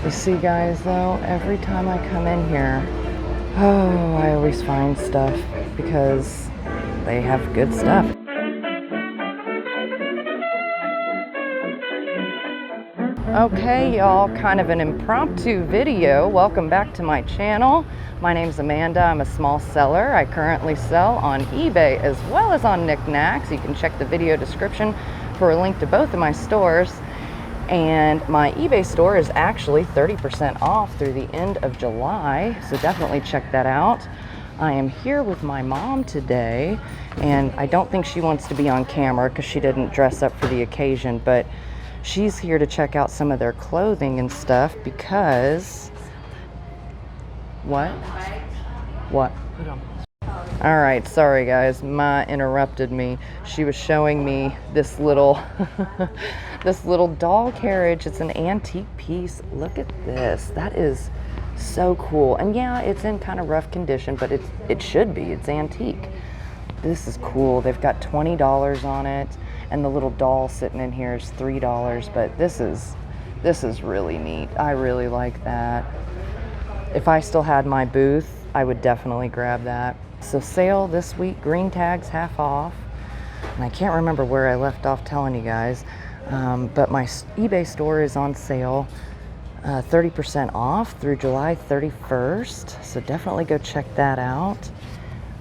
You see, guys, though, every time I come in here, oh, I always find stuff because they have good stuff. Okay, y'all, kind of an impromptu video. Welcome back to my channel. My name's Amanda. I'm a small seller. I currently sell on eBay as well as on Niknax. You can check the video description for a link to both of my stores. And my eBay store is actually 30% off through the end of July, so definitely check that out. I am here with my mom today, and I don't think she wants to be on camera because she didn't dress up for the occasion, but she's here to check out some of their clothing and stuff because... What? What? All right, sorry guys, Ma interrupted me. She was showing me this little this little doll carriage. It's an antique piece. Look at this. That is so cool. And yeah, it's in kind of rough condition, but it should be. It's antique. This is cool. They've got $20 on it, and the little doll sitting in here is $3, but this is really neat. I really like that. If I still had my booth, I would definitely grab that. So sale this week, green tags half off. And I can't remember where I left off telling you guys, but my eBay store is on sale, 30% off through July 31st. So definitely go check that out.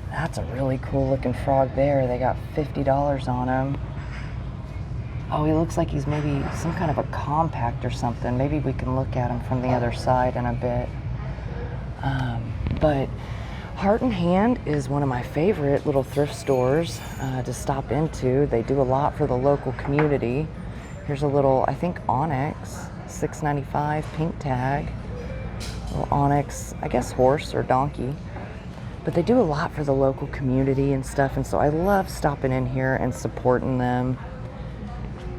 That's a really cool looking frog there. They got $50 on him. Oh, he looks like he's maybe some kind of a compact or something. Maybe we can look at him from the other side in a bit. But Heart and Hand is one of my favorite little thrift stores to stop into. They do a lot for the local community. Here's a little, I think, onyx, $6.95, pink tag. Little onyx, I guess horse or donkey. But they do a lot for the local community and stuff, and so I love stopping in here and supporting them.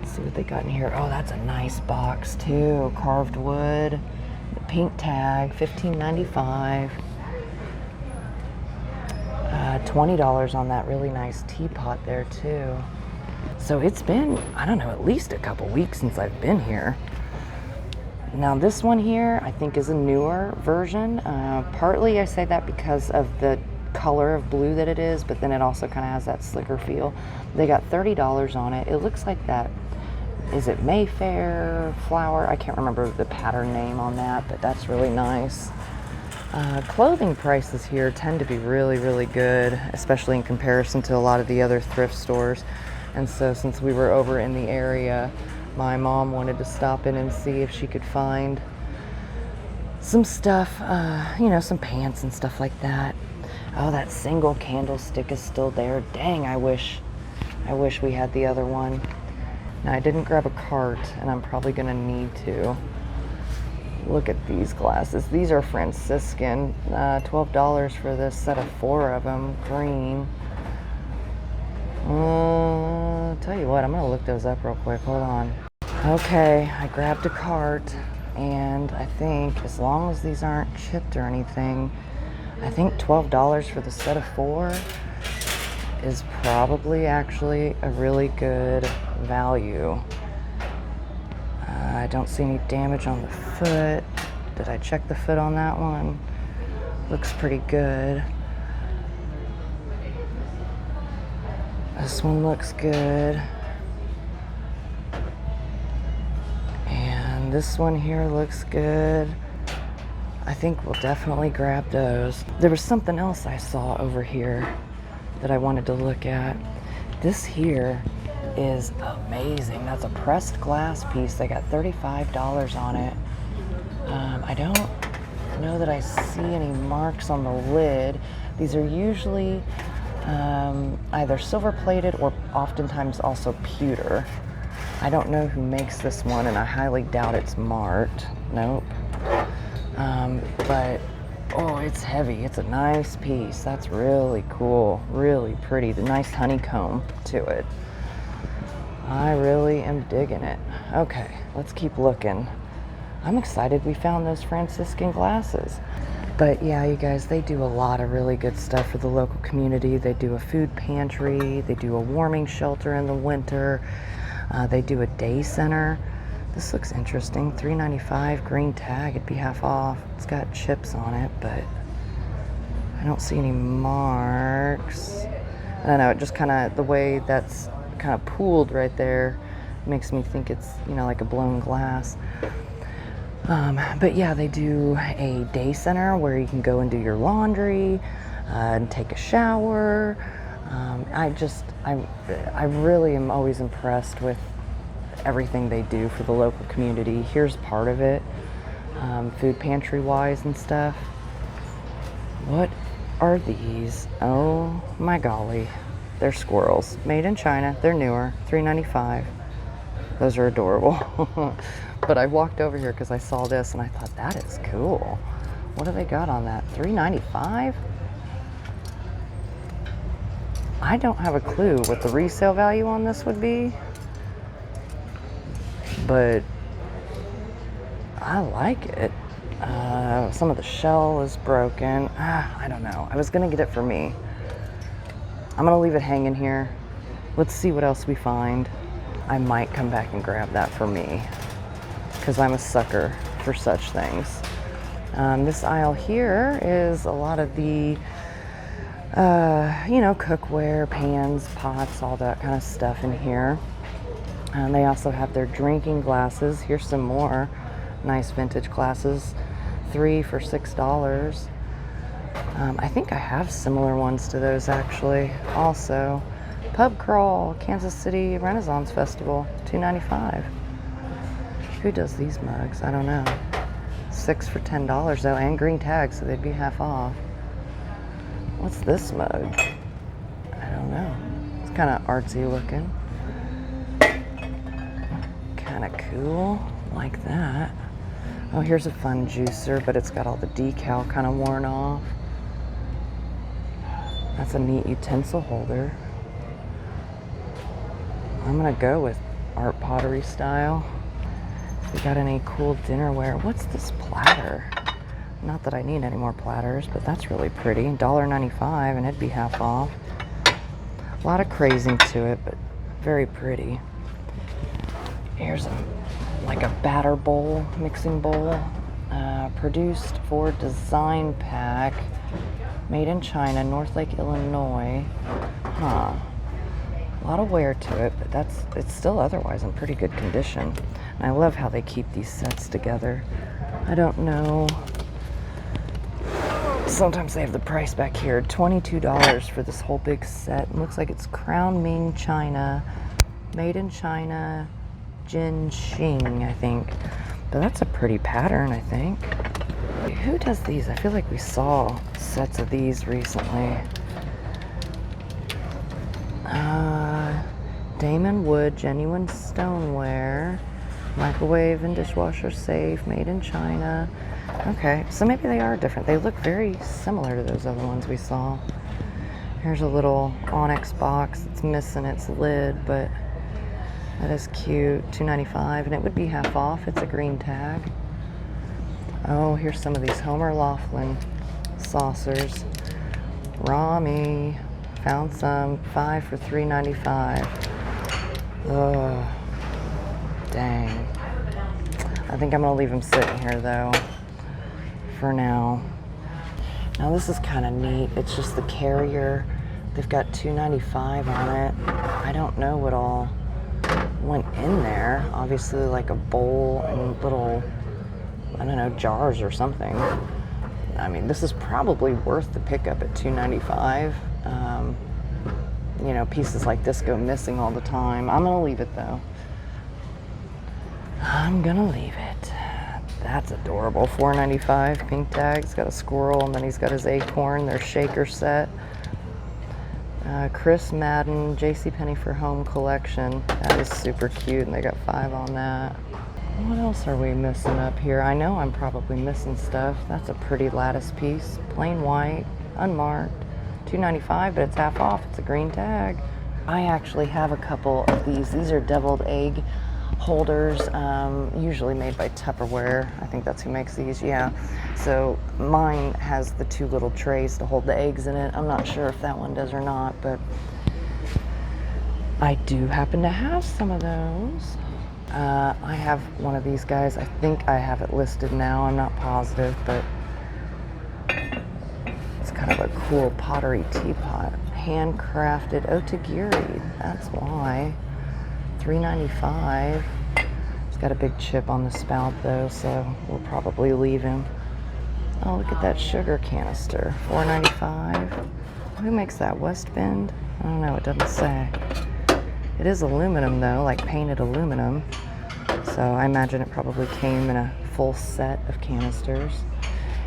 Let's see what they got in here. Oh, that's a nice box too, carved wood. The pink tag, $15.95. $20 on that really nice teapot there too. So it's been, I don't know, at least a couple weeks since I've been here. Now this one here I think is a newer version. Partly I say that because of the color of blue that it is, but then it also kind of has that slicker feel. They got $30 on it. It looks like that, is it Mayfair flower? I can't remember the pattern name on that, but that's really nice. Clothing prices here tend to be really, really good, especially in comparison to a lot of the other thrift stores. And so since we were over in the area, my mom wanted to stop in and see if she could find some stuff, you know, some pants and stuff like that. Oh, that single candlestick is still there. Dang, I wish we had the other one. Now, I didn't grab a cart, and I'm probably gonna need to. Look at these glasses. These are Franciscan. $12 for this set of 4 of them. Green. Tell you what, I'm gonna look those up real quick. Hold on. Okay, I grabbed a cart, and I think as long as these aren't chipped or anything, I think $12 for the set of 4 is probably actually a really good value. I don't see any damage on the foot. Did I check the foot on that one? Looks pretty good. This one looks good. And this one here looks good. I think we'll definitely grab those. There was something else I saw over here that I wanted to look at. This here is amazing. That's a pressed glass piece. They got $35 on it. I don't know that I see any marks on the lid. These are usually either silver plated or oftentimes also pewter. I don't know who makes this one, and I highly doubt it's marked. Nope. But oh, it's heavy. It's a nice piece. That's really cool. Really pretty. The nice honeycomb to it. I really am digging it. Okay, let's keep looking. I'm excited we found those Franciscan glasses. But yeah, you guys, they do a lot of really good stuff for the local community. They do a food pantry. They do a warming shelter in the winter. They do a day center. This looks interesting. $3.95 green tag. It'd be half off. It's got chips on it, but I don't see any marks. I don't know. It just kind of, the way that's kind of pooled right there makes me think it's, you know, like a blown glass. But yeah, they do a day center where you can go and do your laundry and take a shower. I really am always impressed with everything they do for the local community. Here's part of it, food pantry wise and stuff. What are these? Oh my golly, they're squirrels, made in China. They're newer, $3.95. Those are adorable. But I walked over here because I saw this and I thought, that is cool. What do they got on that? $3.95? I don't have a clue what the resale value on this would be, but I like it. Some of the shell is broken. I don't know. I was gonna get it for me. I'm gonna leave it hanging here. Let's see what else we find. I might come back and grab that for me because I'm a sucker for such things. This aisle here is a lot of the, you know, cookware, pans, pots, all that kind of stuff in here. And they also have their drinking glasses. Here's some more nice vintage glasses. 3 for $6. I think I have similar ones to those actually. Also, Pub Crawl, Kansas City Renaissance Festival, $2.95. Who does these mugs? I don't know. 6 for $10 though, and green tags, so they'd be half off. What's this mug? I don't know. It's kind of artsy looking. Kind of cool, like that. Oh, here's a fun juicer, but it's got all the decal kind of worn off. That's a neat utensil holder. I'm gonna go with art pottery style. If we got any cool dinnerware. What's this platter? Not that I need any more platters, but that's really pretty. $1.95 and it'd be half off. A lot of crazing to it, but very pretty. Here's like a batter bowl, mixing bowl, produced for design pack, made in China, North Lake, Illinois. Huh. A lot of wear to it, but it's still otherwise in pretty good condition. And I love how they keep these sets together. I don't know. Sometimes they have the price back here. $22 for this whole big set. It looks like it's Crown Ming China, made in China, Jinxing, I think. But that's a pretty pattern, I think. Who does these? I feel like we saw sets of these recently. Damon Wood, genuine stoneware, microwave and dishwasher safe, made in China. Okay, so maybe they are different. They look very similar to those other ones we saw. Here's a little onyx box. It's missing its lid, but that is cute. $2.95, and it would be half off. It's a green tag. Oh, here's some of these Homer Laughlin saucers. Romy, found some. 5 for $3.95. Oh, dang. I think I'm gonna leave them sitting here though, for now. Now this is kind of neat. It's just the carrier. They've got $2.95 on it. I don't know what all went in there. Obviously like a bowl and little, I don't know, jars or something. I mean, this is probably worth the pickup at $2.95. You know, pieces like this go missing all the time. I'm gonna leave it though. I'm gonna leave it. That's adorable. $4.95, pink tag. It's got a squirrel, and then he's got his acorn, their shaker set. Chris Madden, JCPenney for Home collection. That is super cute, and they got 5 on that. What else are we missing up here? I know I'm probably missing stuff. That's a pretty lattice piece, plain white, unmarked. $2.95, but it's half off. It's a green tag. I actually have a couple of these. These are deviled egg holders, usually made by Tupperware. I think that's who makes these, yeah. So mine has the 2 little trays to hold the eggs in it. I'm not sure if that one does or not, but I do happen to have some of those. I have one of these guys. I think I have it listed now. I'm not positive, but it's kind of a cool pottery teapot. Handcrafted otagiri. That's why. $3.95. He's got a big chip on the spout though, so we'll probably leave him. Oh, look at that sugar canister. $4.95. Who makes that? West Bend? I don't know. It doesn't say. It is aluminum though, like painted aluminum. So I imagine it probably came in a full set of canisters.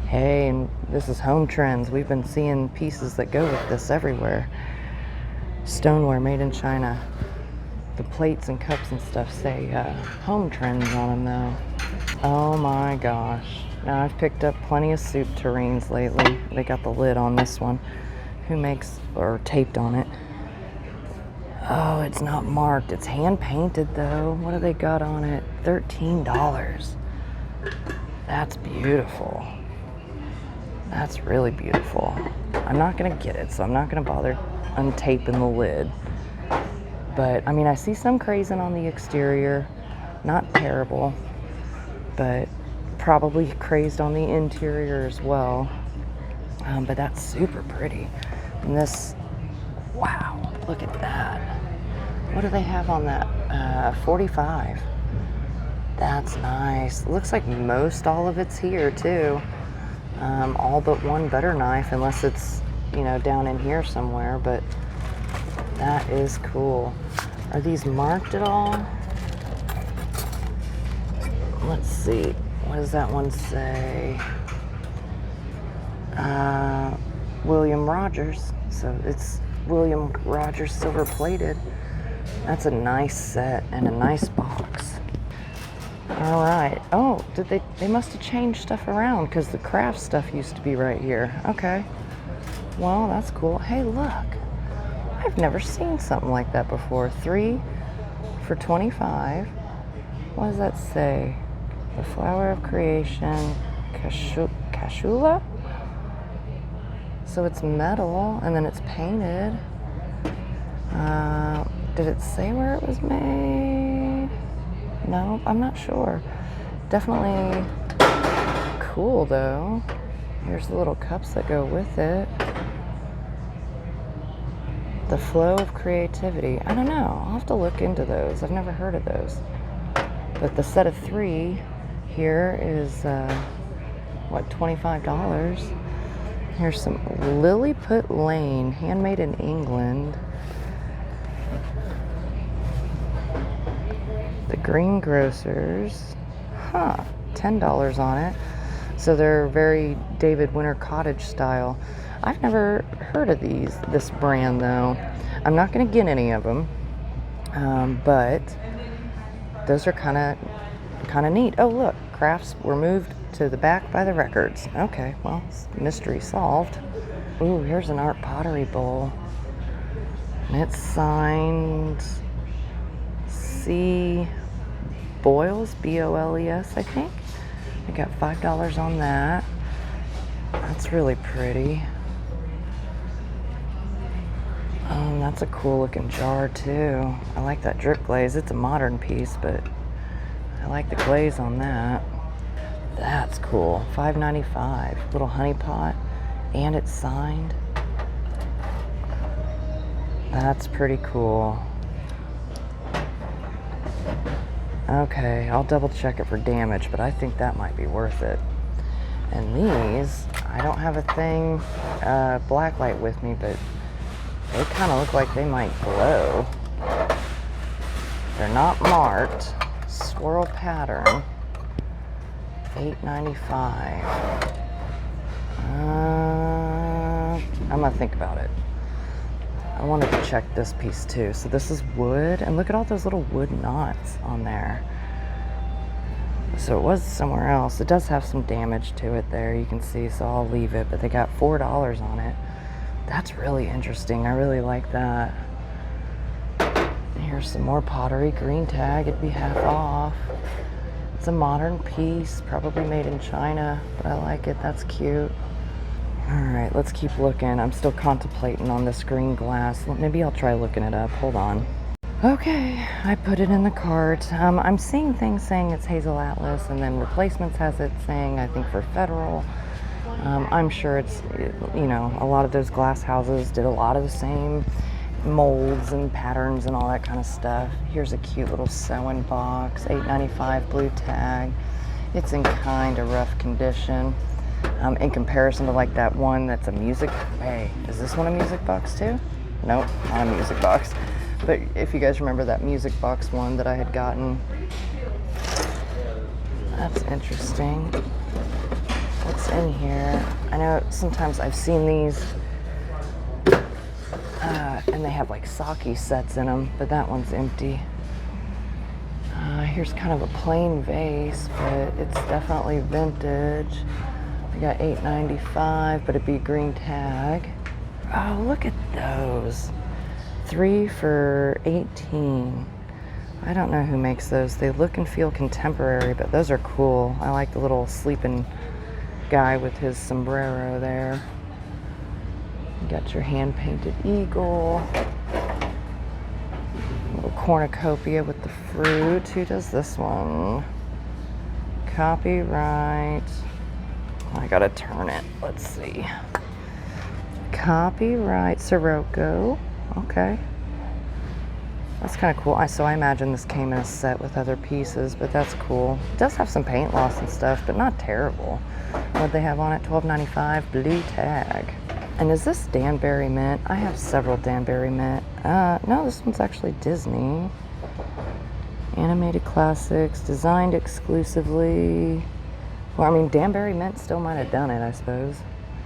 Hey, and this is home trends. We've been seeing pieces that go with this everywhere. Stoneware made in China. The plates and cups and stuff say home trends on them though. Oh my gosh. Now I've picked up plenty of soup tureens lately. They got the lid on this one. Who makes, or taped on it. Oh, it's not marked. It's hand painted though. What do they got on it? $13. That's beautiful. That's really beautiful. I'm not gonna get it, so I'm not gonna bother untaping the lid. But I mean, I see some crazing on the exterior. Not terrible, but probably crazed on the interior as well. But that's super pretty. And this, wow, look at that. What do they have on that? 45. That's nice. Looks like most all of it's here too. All but one butter knife, unless it's, you know, down in here somewhere, but that is cool. Are these marked at all? Let's see. What does that one say? William Rogers. So it's William Rogers silver plated. That's a nice set and a nice box. All right. Oh, they must have changed stuff around because the craft stuff used to be right here. Okay. Well, that's cool. Hey, look. I've never seen something like that before. 3 for $25. What does that say? The Flower of Creation, Cachula? So it's metal, and then it's painted. Did it say where it was made? No, I'm not sure. Definitely cool, though. Here's the little cups that go with it. The Flow of Creativity. I don't know. I'll have to look into those. I've never heard of those. But the set of 3 here is, what, $25? Here's some Lilliput Lane, handmade in England. The Greengrocers. Huh, $10 on it. So they're very David Winter Cottage style. I've never heard of this brand though. I'm not gonna get any of them, but those are kind of neat. Oh look, crafts were moved to the back by the records. Okay, well, mystery solved. Ooh, here's an art pottery bowl. And it's signed C. Boyles, B-O-L-E-S, I think. I got $5 on that. That's really pretty. That's a cool looking jar too. I like that drip glaze. It's a modern piece, but I like the glaze on that. That's cool. $5.95. Little honey pot, and it's signed. That's pretty cool. Okay, I'll double check it for damage, but I think that might be worth it. And these, I don't have a thing, black light with me, but they kind of look like they might glow. They're not marked. Swirl pattern. $8.95. I'm gonna think about it. I wanted to check this piece too. So this is wood, and look at all those little wood knots on there. So it was somewhere else. It does have some damage to it there, you can see, so I'll leave it, but they got $4 on it. That's really interesting. I really like that. Here's some more pottery. Green tag, it'd be half off. It's a modern piece, probably made in China, but I like it. That's cute. All right, let's keep looking. I'm still contemplating on this green glass. Maybe I'll try looking it up. Hold on. Okay, I put it in the cart. I'm seeing things saying it's Hazel Atlas, and then Replacements has it saying, I think, for Federal. I'm sure it's, you know, a lot of those glass houses did a lot of the same molds and patterns and all that kind of stuff. Here's a cute little sewing box, $8.95 blue tag. It's in kind of rough condition in comparison to like that one that's a music. Hey, is this one a music box too? Nope, not a music box. But if you guys remember that music box one that I had gotten, that's interesting. What's in here? I know sometimes I've seen these and they have like sake sets in them, but that one's empty. Here's kind of a plain vase, but it's definitely vintage. We got $8.95, but it'd be green tag. Oh, look at those. 3 for $18. I don't know who makes those. They look and feel contemporary, but those are cool. I like the little sleeping guy with his sombrero there. You got your hand-painted eagle. Little cornucopia with the fruit. Who does this one? Copyright. I gotta turn it. Let's see. Copyright Sirocco. Okay. That's kind of cool. So I imagine this came in a set with other pieces, but that's cool. It does have some paint loss and stuff, but not terrible. What'd they have on it? $12.95 blue tag. And is this Danbury mint? I have several Danbury mint. No, this one's actually Disney. Animated classics, designed exclusively. Well, I mean, Danbury mint still might have done it, I suppose.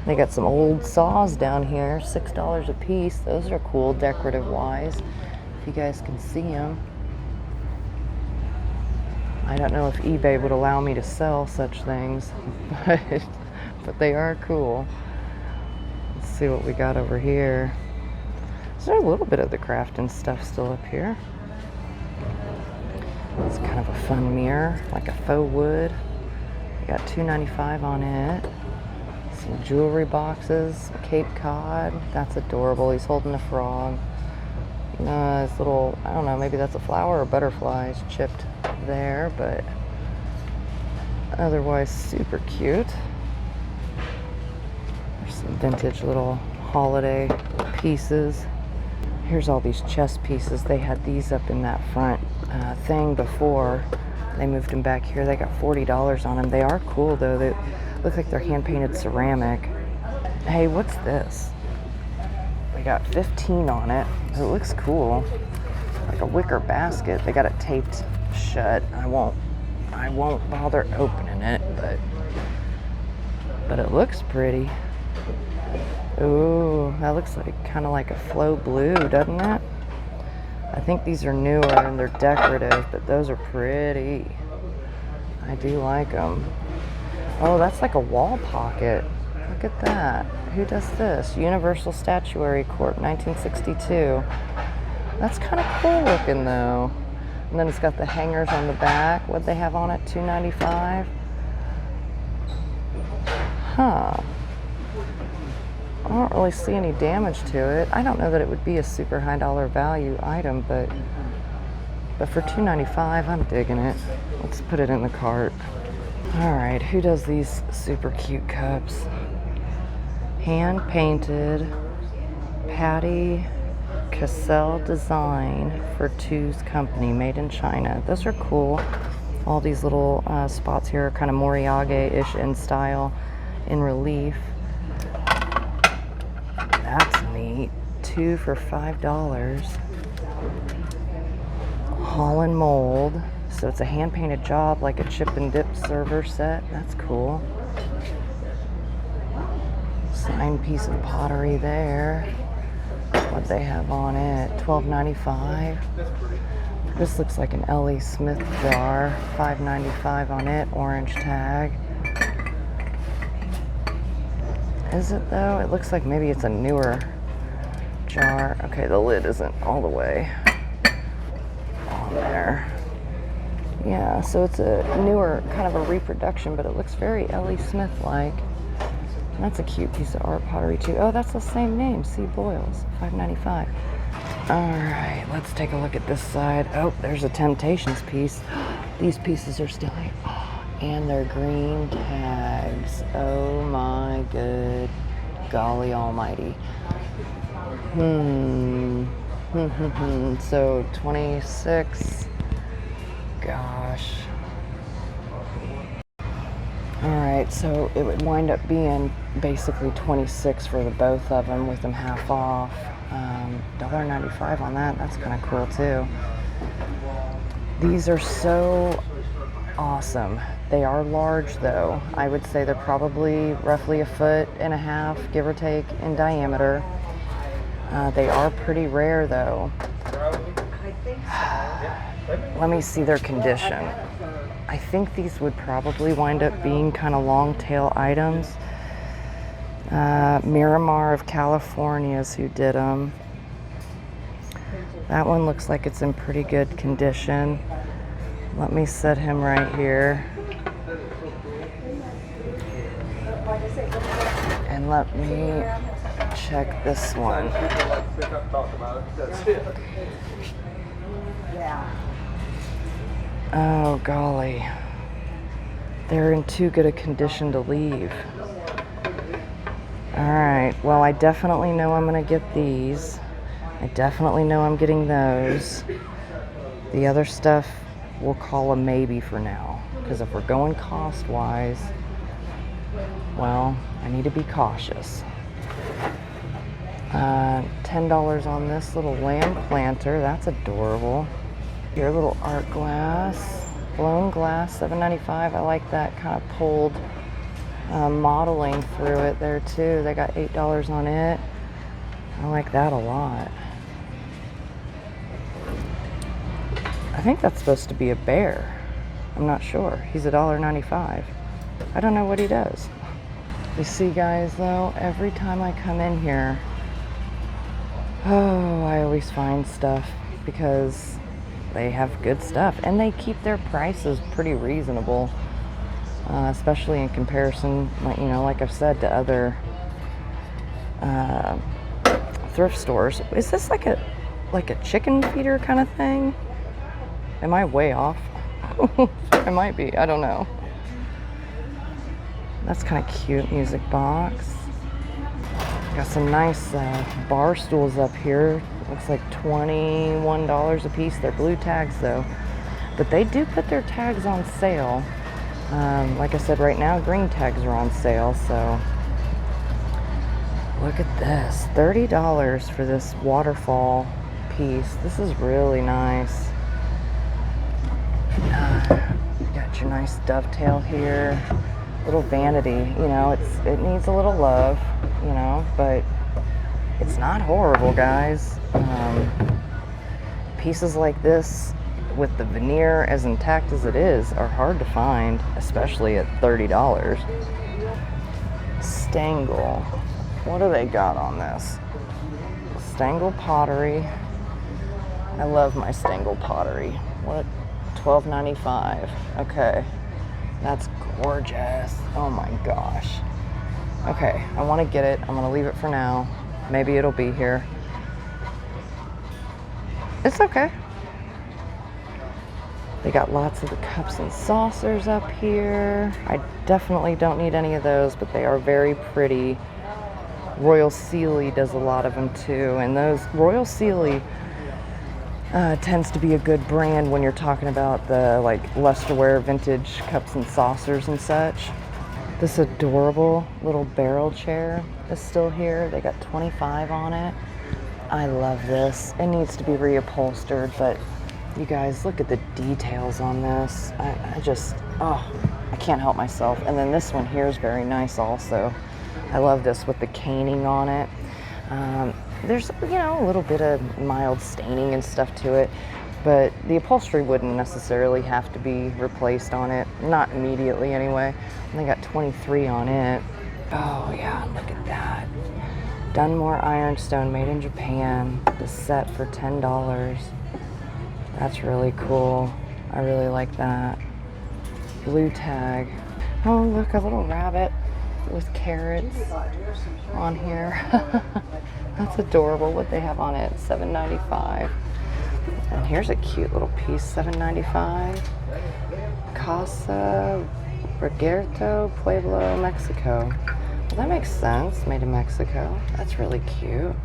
They got some old saws down here, $6 a piece. Those are cool, decorative wise, if you guys can see them. I don't know if eBay would allow me to sell such things, but they are cool. Let's see what we got over here. Is there a little bit of the crafting stuff still up here? It's kind of a fun mirror, like a faux wood. We got $2.95 on it. Some jewelry boxes, Cape Cod. That's adorable. He's holding a frog. This little, I don't know, maybe that's a flower or butterfly is chipped there, but otherwise super cute. There's some vintage little holiday pieces. Here's all these chess pieces. They had these up in that front thing before. They moved them back here. They got $40 on them. They are cool though. They look like they're hand-painted ceramic. Hey, what's this? They got 15 on it. It looks cool. Like a wicker basket. They got it taped shut. I won't bother opening it, but it looks pretty. Ooh, that looks like kind of like a flow blue, doesn't it? I think these are newer and they're decorative, but those are pretty. I do like them. Oh, that's like a wall pocket. Look at that. Who does this? Universal Statuary Corp, 1962. That's kind of cool looking though. And then it's got the hangers on the back. What'd they have on it? $2.95? Huh. I don't really see any damage to it. I don't know that it would be a super high dollar value item, but for $2.95, I'm digging it. Let's put it in the cart. All right, who does these super cute cups? Hand painted, Patty Cassell design for Two's Company, made in China. Those are cool. All these little spots here are kind of Moriage-ish in style, in relief. That's neat. 2 for $5. Holland mold. So it's a hand-painted job, like a chip and dip server set. That's cool. Signed piece of pottery there. What they have on it? $12.95. This looks like an L.E. Smith jar. $5.95 on it. Orange tag. Is it though? It looks like maybe it's a newer jar. Okay, the lid isn't all the way on there. Yeah, so it's a newer kind of a reproduction, but it looks very L.E. Smith-like. And that's a cute piece of art pottery too. Oh, that's the same name, C. Boyles, $5.95. All right, let's take a look at this side. Oh, there's a Temptations piece. These pieces are still here. Oh, and they're green tags. Oh my good golly almighty. So 26. Gosh. All right, so it would wind up being basically 26 for the both of them with them half off. $1.95 on that. That's kind of cool too. These are so awesome. They are large though. I would say they're probably roughly 1.5 feet, give or take, in diameter. They are pretty rare though. Let me see their condition. I think these would probably wind up being kind of long tail items. Miramar of California is who did them. That one looks like it's in pretty good condition. Let me set him right here. And let me check this one. Oh golly. They're in too good a condition to leave. Alright, well I definitely know I'm gonna get these. I definitely know I'm getting those. The other stuff we'll call a maybe for now. Because if we're going cost-wise, well, I need to be cautious. $10 on this little lamp planter. That's adorable. Your little art glass. Blown glass, $7.95. I like that kind of pulled modeling through it there too. They got $8 on it. I like that a lot. I think that's supposed to be a bear. I'm not sure. He's $1.95. I don't know what he does. You see guys though, every time I come in here, oh, I always find stuff because they have good stuff and they keep their prices pretty reasonable, especially in comparison, you know, like I've said, to other thrift stores. Is this like a chicken feeder kind of thing? Am I way off? I might be, I don't know. That's kind of cute. Music box. Got some nice bar stools up here. Looks like $21 a piece. They're blue tags though, but they do put their tags on sale. Like I said, right now green tags are on sale, so look at this. $30 for this waterfall piece. This is really nice. Got your nice dovetail here. Little vanity, you know, it needs a little love, you know, but it's not horrible, guys. Pieces like this with the veneer as intact as it is are hard to find, especially at $30. Stangle. What do they got on this? Stangle Pottery. I love my Stangle Pottery. What? $12.95. Okay. That's gorgeous. Oh my gosh. Okay, I want to get it. I'm going to leave it for now. Maybe it'll be here. It's okay. They got lots of the cups and saucers up here. I definitely don't need any of those, but they are very pretty. Royal Sealy does a lot of them too, and those Royal Sealy tends to be a good brand when you're talking about the like lusterware vintage cups and saucers and such. This adorable little barrel chair is still here. They got $25 on it. I love this. It needs to be reupholstered, but you guys, look at the details on this. I just, oh, I can't help myself. And then this one here is very nice also. I love this with the caning on it. There's, you know, a little bit of mild staining and stuff to it, but the upholstery wouldn't necessarily have to be replaced on it. Not immediately anyway. And they got $23 on it. Oh yeah, look at that. Dunmore Ironstone, made in Japan. The set for $10. That's really cool. I really like that. Blue tag. Oh look, a little rabbit. with carrots on here. That's adorable what they have on it. $7.95. And here's a cute little piece, $7.95. Casa Reguerto, Pueblo, Mexico. Well, that makes sense, made in Mexico. That's really cute.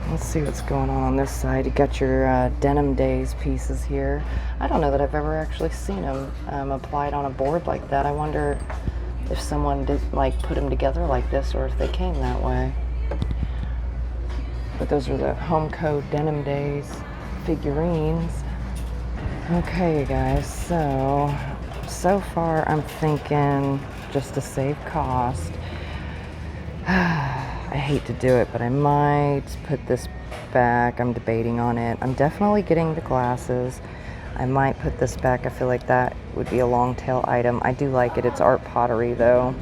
Let's see what's going on this side. You got your Denim Days pieces here. I don't know that I've ever actually seen them applied on a board like that. I wonder if someone did like put them together like this or if they came that way. But those are the Home Code Denim Days figurines. Okay, you guys, so far I'm thinking just to save cost, I hate to do it, but I might put this back. I'm debating on it. I'm definitely getting the glasses. I might put this back. I feel like that would be a long tail item. I do like it. It's art pottery though.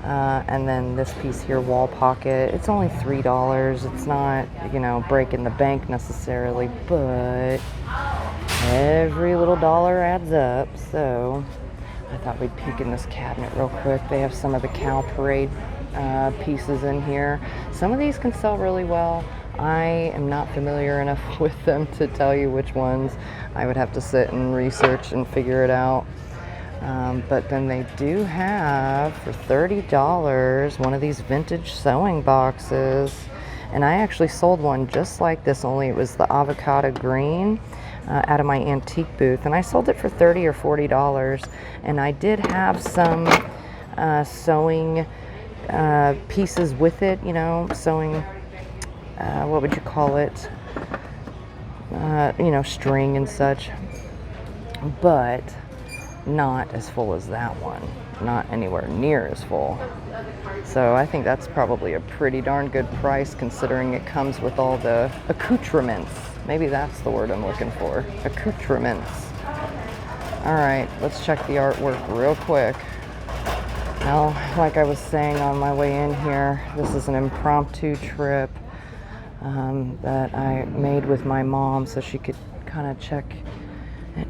And then this piece here, wall pocket, it's only $3. It's not, you know, breaking the bank necessarily, but every little dollar adds up. So I thought we'd peek in this cabinet real quick. They have some of the Cow Parade pieces in here. Some of these can sell really well. I am not familiar enough with them to tell you which ones. I would have to sit and research and figure it out. But then they do have, for $30, one of these vintage sewing boxes. And I actually sold one just like this, only it was the avocado green out of my antique booth. And I sold it for $30 or $40. And I did have some sewing pieces with it, you know, sewing, what would you call it? You know, string and such. But not as full as that one, not anywhere near as full. So I think that's probably a pretty darn good price considering it comes with all the accoutrements. Maybe that's the word I'm looking for, accoutrements. All right, let's check the artwork real quick. Now, like I was saying on my way in here, this is an impromptu trip that I made with my mom so she could kind of check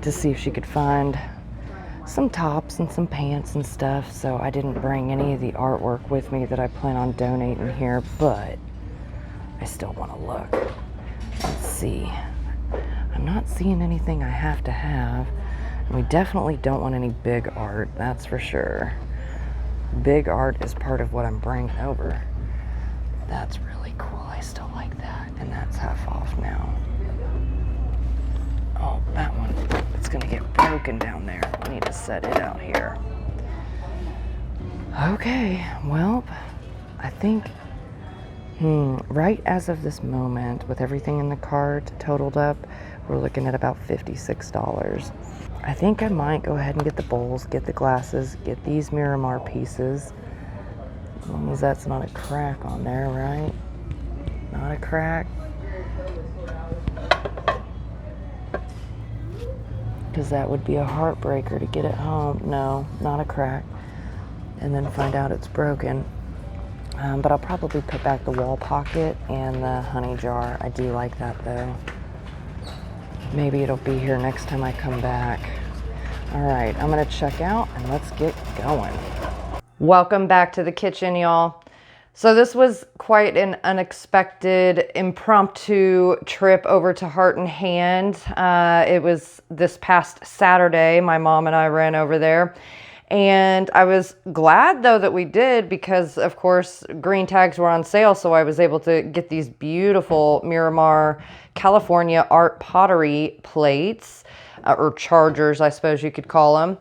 to see if she could find some tops and some pants and stuff. So I didn't bring any of the artwork with me that I plan on donating here, but I still want to look. Let's see. I'm not seeing anything I have to have. And we definitely don't want any big art, that's for sure. Big art is part of what I'm bringing over. That's really cool. I still like that. And that's half off now. Oh, that one. It's gonna get broken down there. I need to set it out here. Okay, well, I think, right as of this moment, with everything in the cart totaled up, we're looking at about $56. I think I might go ahead and get the bowls, get the glasses, get these Miramar pieces. As long as that's not a crack on there, right? Not a crack. Because that would be a heartbreaker to get it home. No, not a crack. And then find out it's broken. But I'll probably put back the wall pocket and the honey jar. I do like that though. Maybe it'll be here next time I come back. All right, I'm gonna check out and let's get going. Welcome back to the kitchen, y'all. So this was quite an unexpected impromptu trip over to Heart and Hand. It was this past Saturday. My mom and I ran over there. And I was glad though that we did because of course green tags were on sale. So I was able to get these beautiful Miramar California art pottery plates or chargers, I suppose you could call them.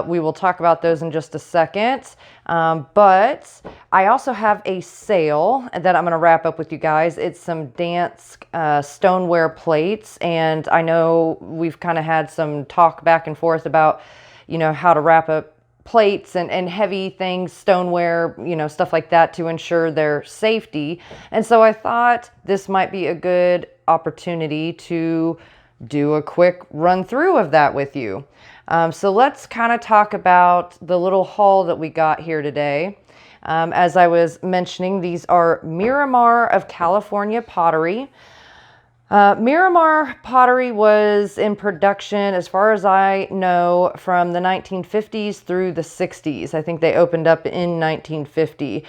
We will talk about those in just a second. But I also have a sale that I'm going to wrap up with you guys. It's some dance stoneware plates. And I know we've kind of had some talk back and forth about, you know, how to wrap up plates and heavy things, stoneware, you know, stuff like that to ensure their safety. And so I thought this might be a good opportunity to do a quick run through of that with you. So let's kind of talk about the little haul that we got here today. As I was mentioning, these are Miramar of California pottery. Miramar Pottery was in production, as far as I know, from the 1950s through the 60s. I think they opened up in 1950.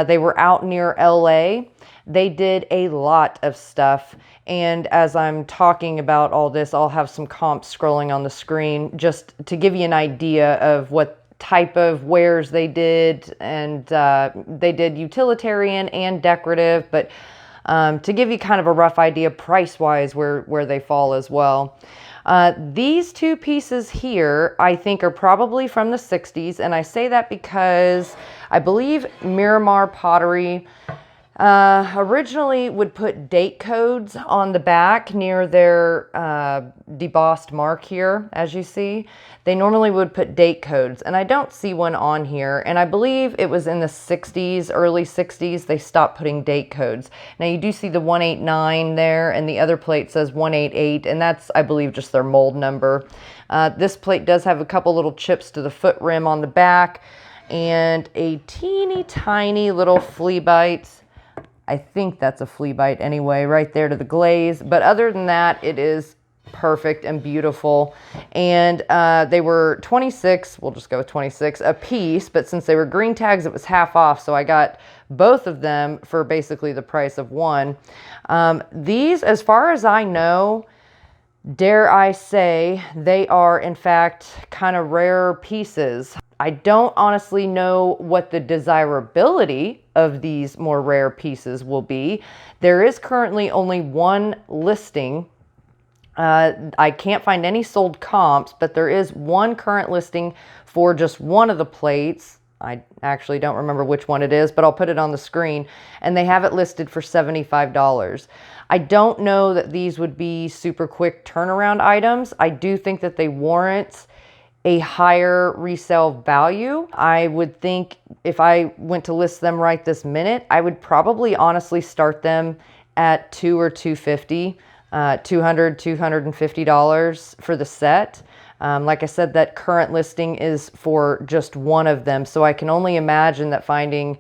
They were out near LA. They did a lot of stuff. And as I'm talking about all this, I'll have some comps scrolling on the screen just to give you an idea of what type of wares they did. And they did utilitarian and decorative, but to give you kind of a rough idea price-wise where they fall as well. These two pieces here, I think, are probably from the 60s, and I say that because I believe Miramar Pottery originally would put date codes on the back near their debossed mark here, as you see. They normally would put date codes, and I don't see one on here. And I believe it was in the 60s, early 60s, they stopped putting date codes. Now you do see the 189 there, and the other plate says 188, and that's, I believe, just their mold number. This plate does have a couple little chips to the foot rim on the back, and a teeny tiny little flea bite. I think that's a flea bite anyway, right there to the glaze. But other than that, it is perfect and beautiful. And they were 26, we'll just go with 26 a piece, but since they were green tags, it was half off. So I got both of them for basically the price of one. These, as far as I know, dare I say, they are in fact kind of rare pieces. I don't honestly know what the desirability of these more rare pieces will be. There is currently only one listing. I can't find any sold comps, but there is one current listing for just one of the plates. I actually don't remember which one it is, but I'll put it on the screen. And they have it listed for $75. I don't know that these would be super quick turnaround items. I do think that they warrant a higher resale value. I would think if I went to list them right this minute, I would probably honestly start them at $200 or $250, $250 for the set. Like I said, that current listing is for just one of them. So I can only imagine that finding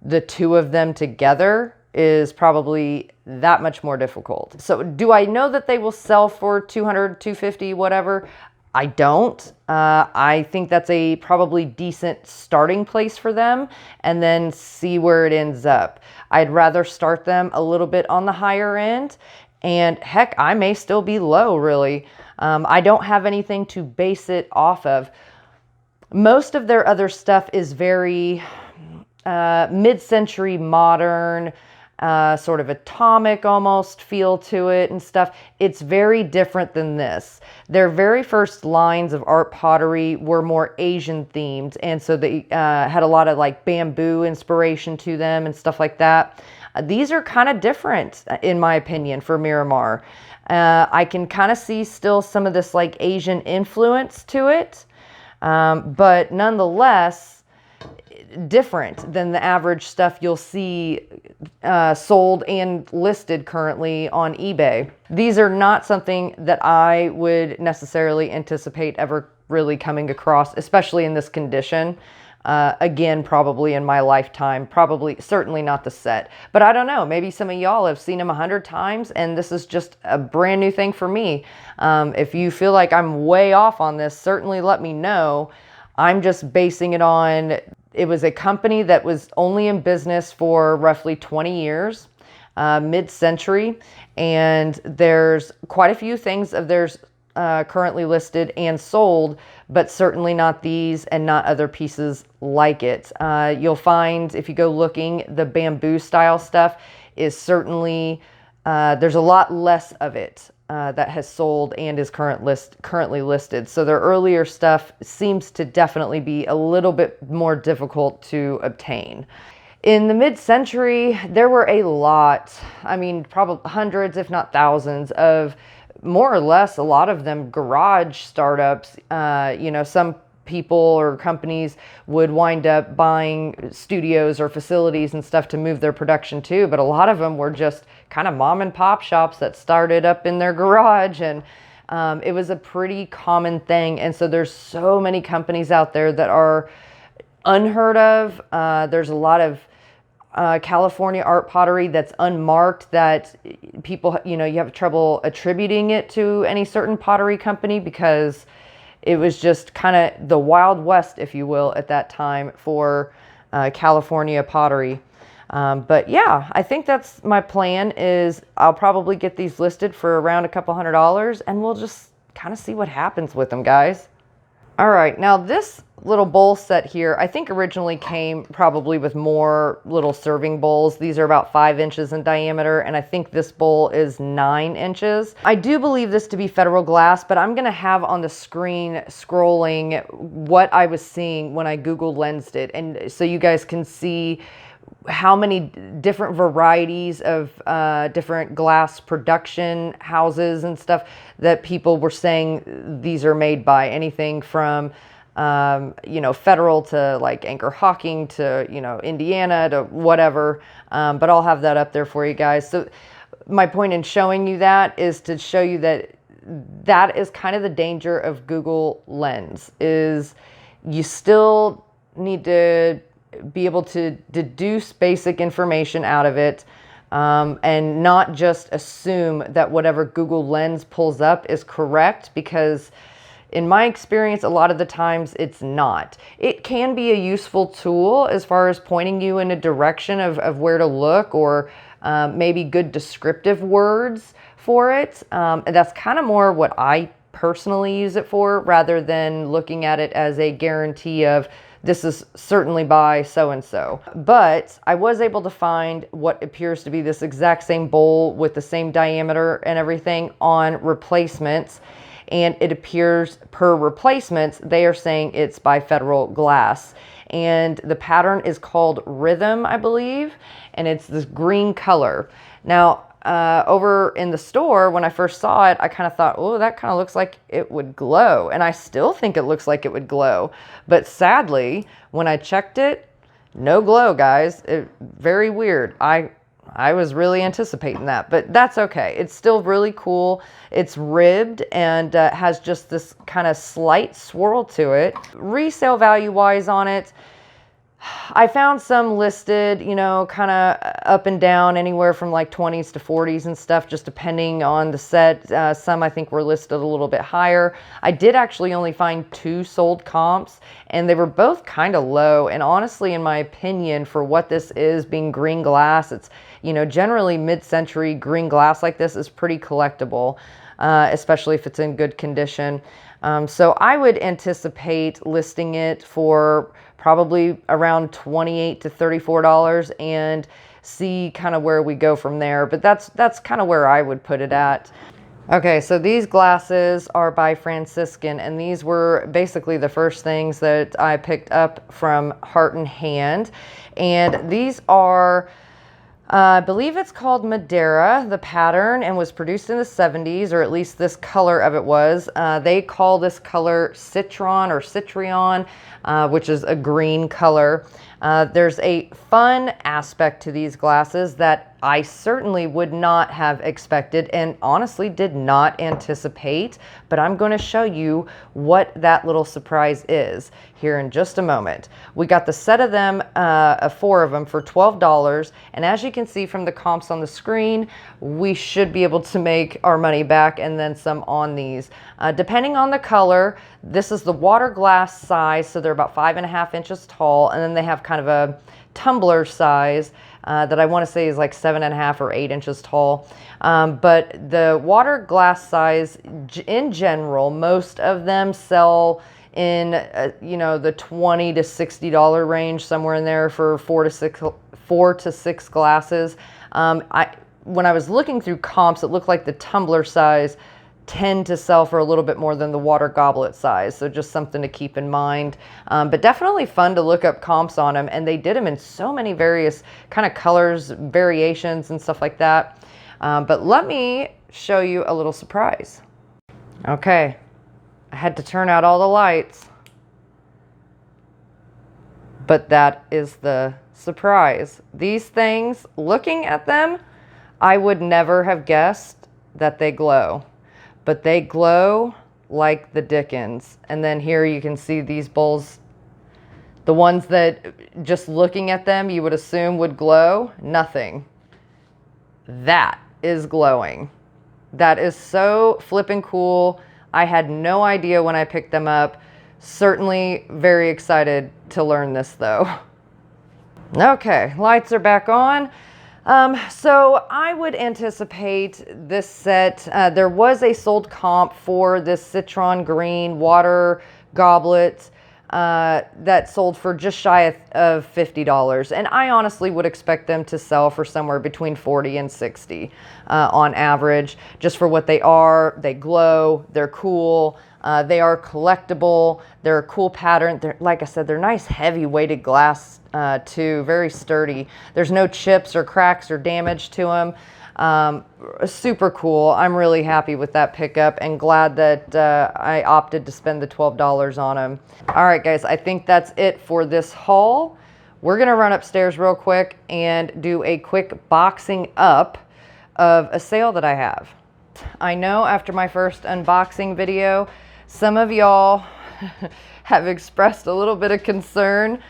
the two of them together is probably that much more difficult. So do I know that they will sell for $200, $250, whatever? I don't. I think that's a probably decent starting place for them and then see where it ends up. I'd rather start them a little bit on the higher end, and heck, I may still be low, really. I don't have anything to base it off of. Most of their other stuff is very mid-century modern, sort of atomic almost feel to it and stuff. It's very different than this. Their very first lines of art pottery were more Asian themed, and so they had a lot of like bamboo inspiration to them and stuff like that. These are kind of different, in my opinion, for Miramar. I can kind of see still some of this like Asian influence to it, but nonetheless different than the average stuff you'll see sold and listed currently on eBay. These are not something that I would necessarily anticipate ever really coming across, especially in this condition. Again, probably in my lifetime, certainly not the set, but I don't know, maybe some of y'all have seen them 100 times and this is just a brand new thing for me. If you feel like I'm way off on this, certainly let me know. I'm just basing it on, it was a company that was only in business for roughly 20 years, mid-century, and there's quite a few things of theirs currently listed and sold, but certainly not these and not other pieces like it. You'll find, if you go looking, the bamboo style stuff is certainly, there's a lot less of it that has sold and is currently listed. So their earlier stuff seems to definitely be a little bit more difficult to obtain. In the mid-century, there were a lot, I mean, probably hundreds, if not thousands, of more or less, a lot of them garage startups. You know, some people or companies would wind up buying studios or facilities and stuff to move their production to, but a lot of them were just kind of mom and pop shops that started up in their garage, and it was a pretty common thing. And so there's so many companies out there that are unheard of. There's a lot of California art pottery that's unmarked, that people, you know, you have trouble attributing it to any certain pottery company because it was just kind of the Wild West, if you will, at that time for California pottery. But yeah, I think that's my plan. Is I'll probably get these listed for around a couple $100, and we'll just kind of see what happens with them, guys. All right, now this little bowl set here, I think originally came probably with more little serving bowls. These are about 5 inches in diameter, and I think this bowl is 9 inches. I do believe this to be Federal glass, but I'm gonna have on the screen scrolling what I was seeing when I Google lensed it, and so you guys can see how many different varieties of different glass production houses and stuff that people were saying these are made by. Anything from you know, Federal to like Anchor Hocking to, you know, Indiana to whatever. But I'll have that up there for you guys. So my point in showing you that is to show you that that is kind of the danger of Google Lens, is you still need to be able to deduce basic information out of it, and not just assume that whatever Google Lens pulls up is correct, because in my experience, a lot of the times it's not. It can be a useful tool as far as pointing you in a direction of where to look, or maybe good descriptive words for it. And that's kind of more what I personally use it for, rather than looking at it as a guarantee of this is certainly by so-and-so. But I was able to find what appears to be this exact same bowl with the same diameter and everything on replacements. And it appears per replacements, they are saying it's by Federal Glass. And the pattern is called Rhythm, I believe. And it's this green color. Now, over in the store, when I first saw it, I kind of thought, oh, that kind of looks like it would glow. And I still think it looks like it would glow. But sadly, when I checked it, no glow, guys. Very weird. I was really anticipating that, but that's okay. It's still really cool. It's ribbed and has just this kind of slight swirl to it. Resale value wise on it, I found some listed, you know, kind of up and down, anywhere from like 20s to 40s and stuff, just depending on the set. Some I think were listed a little bit higher. I did actually only find 2 sold comps, and they were both kind of low. And honestly, in my opinion, for what this is, being green glass, it's, you know, generally mid-century green glass like this is pretty collectible, especially if it's in good condition. So I would anticipate listing it for probably around $28 to $34 and see kind of where we go from there. But that's kind of where I would put it at. Okay, so these glasses are by Franciscan, and these were basically the first things that I picked up from Heart and Hand. And these are, I believe it's called Madeira, the pattern, and was produced in the 70s, or at least this color of it was. They call this color Citron or Citrion, which is a green color. There's a fun aspect to these glasses that I certainly would not have expected and honestly did not anticipate, but I'm going to show you what that little surprise is here in just a moment. We got the set of them, 4 of them, for $12, and as you can see from the comps on the screen, we should be able to make our money back and then some on these. Depending on the color, this is the water glass size, so they're about 5.5 inches tall, and then they have kind of a tumbler size that I want to say is like 7.5 or 8 inches tall. But the water glass size, in general, most of them sell in you know, the $20 to $60 range, somewhere in there, for 4 to 6 glasses. When I was looking through comps, it looked like the tumbler size tend to sell for a little bit more than the water goblet size, so just something to keep in mind. But definitely fun to look up comps on them, and they did them in so many various kind of colors, variations, and stuff like that. But let me show you a little surprise. Okay, I had to turn out all the lights, but that is the surprise. These things, looking at them, I would never have guessed that they glow. But they glow like the dickens. And then here you can see these bowls The ones that just looking at them you would assume would glow, nothing. That is glowing. That is so flippin' cool. I had no idea when I picked them up. Certainly very excited to learn this though. Okay, lights are back on. So I would anticipate this set, there was a sold comp for this citron green water goblet that sold for just shy of $50. And I honestly would expect them to sell for somewhere between 40 and 60 on average, just for what they are. They glow, they're cool, they are collectible, they're a cool pattern. They're, like I said, they're nice heavy weighted glass too, very sturdy. There's no chips or cracks or damage to them. Super cool. I'm really happy with that pickup and glad that I opted to spend the $12 on them. All right, guys, I think that's it for this haul. We're gonna run upstairs real quick and do a quick boxing up of a sale that I have. I know after my first unboxing video, some of y'all have expressed a little bit of concern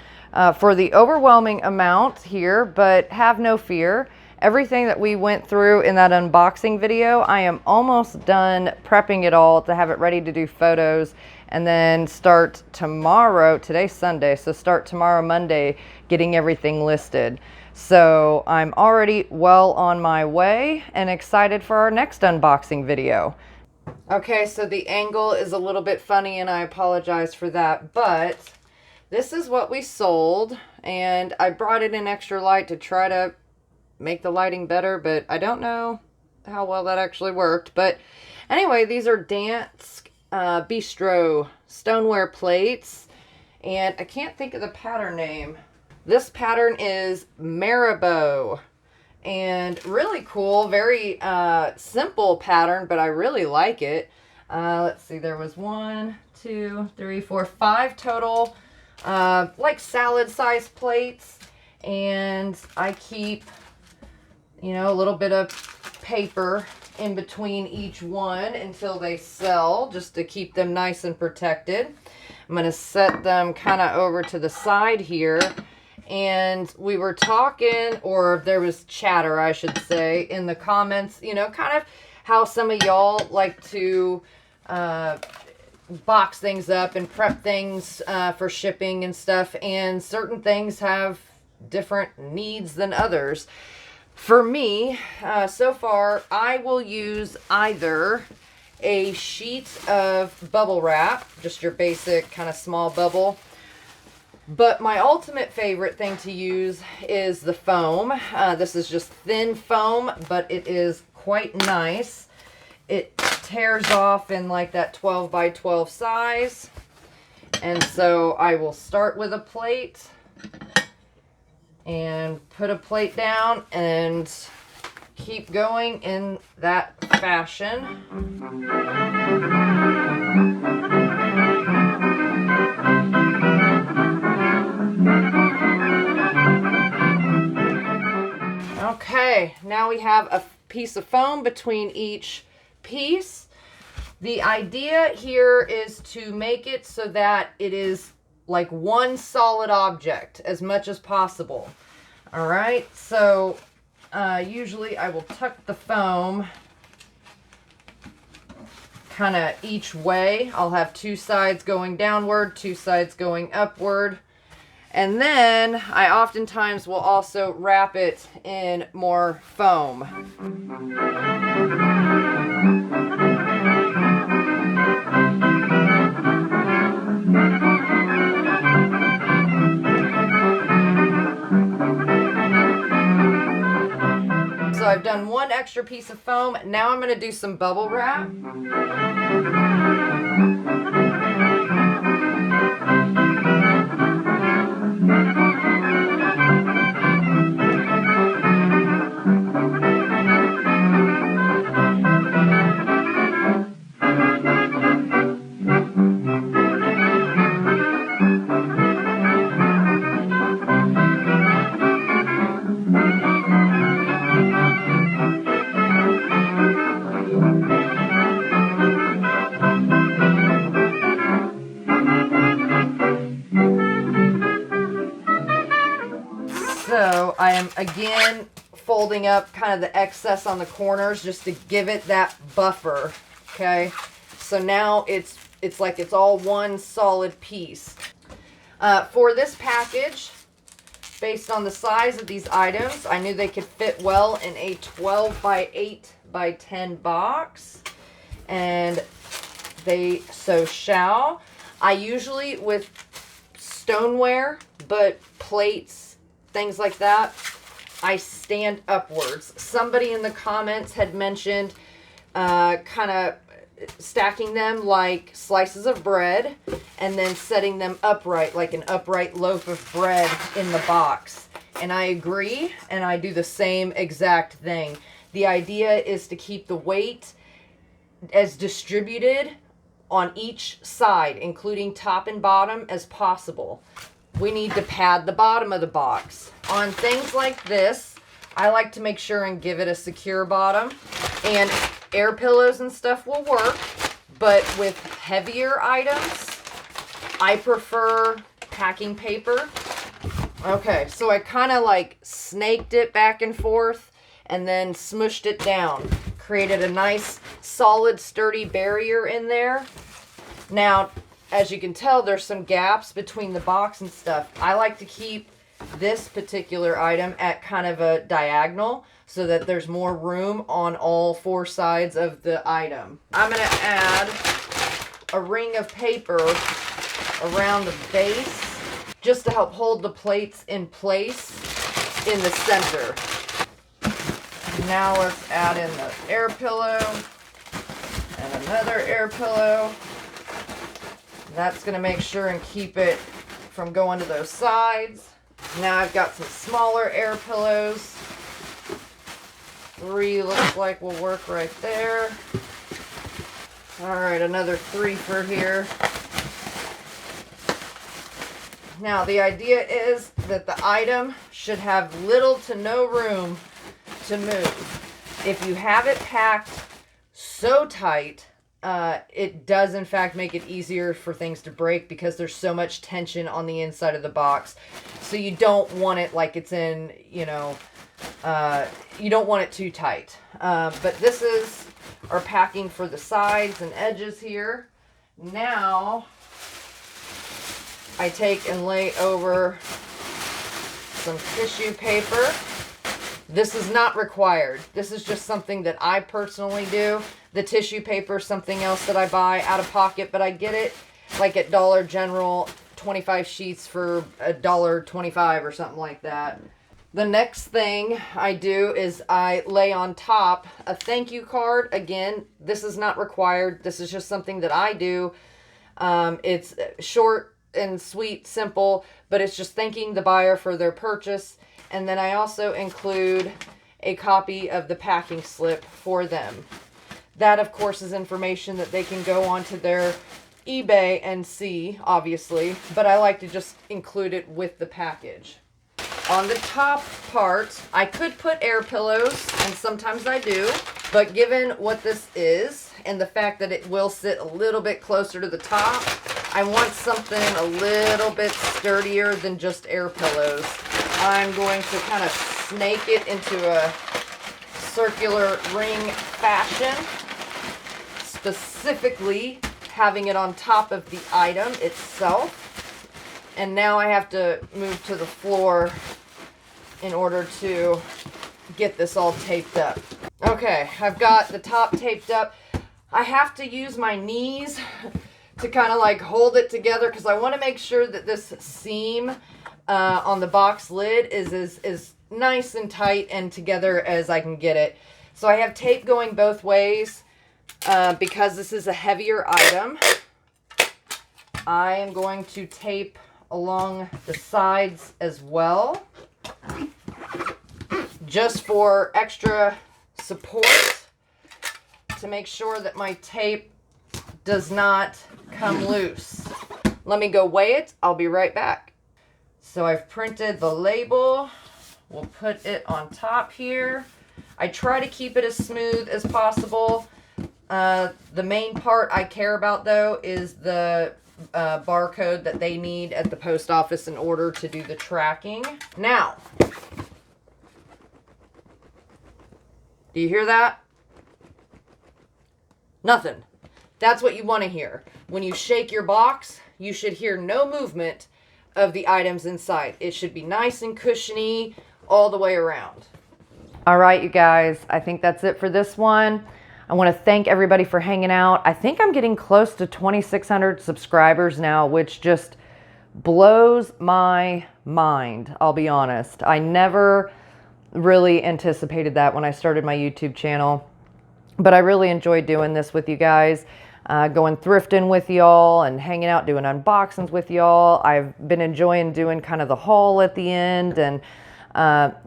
for the overwhelming amount here, but have no fear. Everything that we went through in that unboxing video, I am almost done prepping it all to have it ready to do photos and then start tomorrow. Today's Sunday, so start tomorrow, Monday, getting everything listed. So I'm already well on my way and excited for our next unboxing video. Okay, so the angle is a little bit funny and I apologize for that, but this is what we sold and I brought it in extra light to try to make the lighting better, but I don't know how well that actually worked. But anyway, these are Dance Bistro stoneware plates, and I can't think of the pattern name. This pattern is Marabou, and really cool, very simple pattern, but I really like it. Let's see, there was 1, 2, 3, 4, 5 total like salad sized plates, and I keep, you know, a little bit of paper in between each one until they sell, just to keep them nice and protected. I'm going to set them kind of over to the side here. And we were talking, or there was chatter, I should say, in the comments, you know, kind of how some of y'all like to box things up and prep things for shipping and stuff. And certain things have different needs than others. For me, so far, I will use either a sheet of bubble wrap, just your basic kind of small bubble. But my ultimate favorite thing to use is the foam. This is just thin foam, but it is quite nice. It tears off in like that 12 by 12 size. And so I will start with a plate and put a plate down and keep going in that fashion. Okay, now we have a piece of foam between each piece. The idea here is to make it so that it is like one solid object as much as possible. All right, so usually I will tuck the foam kind of each way. I'll have two sides going downward, two sides going upward. And then I oftentimes will also wrap it in more foam. So I've done one extra piece of foam. Now I'm going to do some bubble wrap. So I am again folding up kind of the excess on the corners just to give it that buffer. Okay, so now it's like it's all one solid piece. For this package, based on the size of these items, I knew they could fit well in a 12 by 8 by 10 box, and they so shall. I usually, with stoneware, but plates, things like that, I stand upwards. Somebody in the comments had mentioned kind of stacking them like slices of bread and then setting them upright like an upright loaf of bread in the box. And I agree, and I do the same exact thing. The idea is to keep the weight as distributed on each side, including top and bottom, as possible. We need to pad the bottom of the box. On things like this, I like to make sure and give it a secure bottom, and air pillows and stuff will work, but with heavier items, I prefer packing paper. Okay, so I kind of like snaked it back and forth and then smushed it down. Created a nice, solid, sturdy barrier in there. Now, as you can tell, there's some gaps between the box and stuff. I like to keep this particular item at kind of a diagonal so that there's more room on all four sides of the item. I'm going to add a ring of paper around the base just to help hold the plates in place in the center. Now let's add in the air pillow and another air pillow. That's going to make sure and keep it from going to those sides. Now I've got some smaller air pillows. 3 looks like will work right there. Alright, another 3 for here. Now the idea is that the item should have little to no room to move. If you have it packed so tight, it does in fact make it easier for things to break because there's so much tension on the inside of the box. So you don't want it like it's in, you know, you don't want it too tight. But this is our packing for the sides and edges here. Now I take and lay over some tissue paper. This is not required. This is just something that I personally do. The tissue paper is something else that I buy out of pocket, but I get it like at Dollar General, 25 sheets for $1.25 or something like that. The next thing I do is I lay on top a thank you card. Again, this is not required. This is just something that I do. It's short and sweet, simple, but it's just thanking the buyer for their purchase. And then I also include a copy of the packing slip for them. That, of course, is information that they can go onto their eBay and see, obviously, but I like to just include it with the package. On the top part, I could put air pillows, and sometimes I do, but given what this is and the fact that it will sit a little bit closer to the top, I want something a little bit sturdier than just air pillows. I'm going to kind of snake it into a circular ring fashion, specifically having it on top of the item itself. And now I have to move to the floor in order to get this all taped up. Okay, I've got the top taped up. I have to use my knees to kind of like hold it together because I want to make sure that this seam on the box lid is as nice and tight and together as I can get it. So I have tape going both ways because this is a heavier item. I am going to tape along the sides as well, just for extra support to make sure that my tape does not come loose. Let me go weigh it. I'll be right back. So I've printed the label. We'll put it on top here. I try to keep it as smooth as possible. The main part I care about though is the barcode that they need at the post office in order to do the tracking. Now, Do you hear that? Nothing. That's what you want to hear. When you shake your box, you should hear no movement of the items inside. It should be nice and cushiony all the way around. All right, you guys, I think that's it for this one. I want to thank everybody for hanging out. I think I'm getting close to 2,600 subscribers now, which just blows my mind, I'll be honest. I never really anticipated that when I started my YouTube channel, but I really enjoy doing this with you guys, going thrifting with y'all and hanging out, doing unboxings with y'all. I've been enjoying doing kind of the haul at the end, and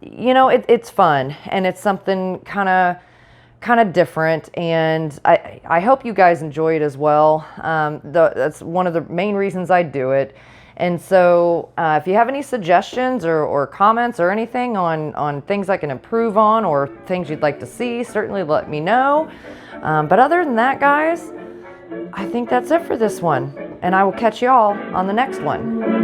you know, it's fun, and it's something kind of different, and I hope you guys enjoy it as well. That's one of the main reasons I do it. And so if you have any suggestions or comments or anything on things I can improve on or things you'd like to see, certainly let me know. But other than that, guys, I think that's it for this one, and I will catch y'all on the next one.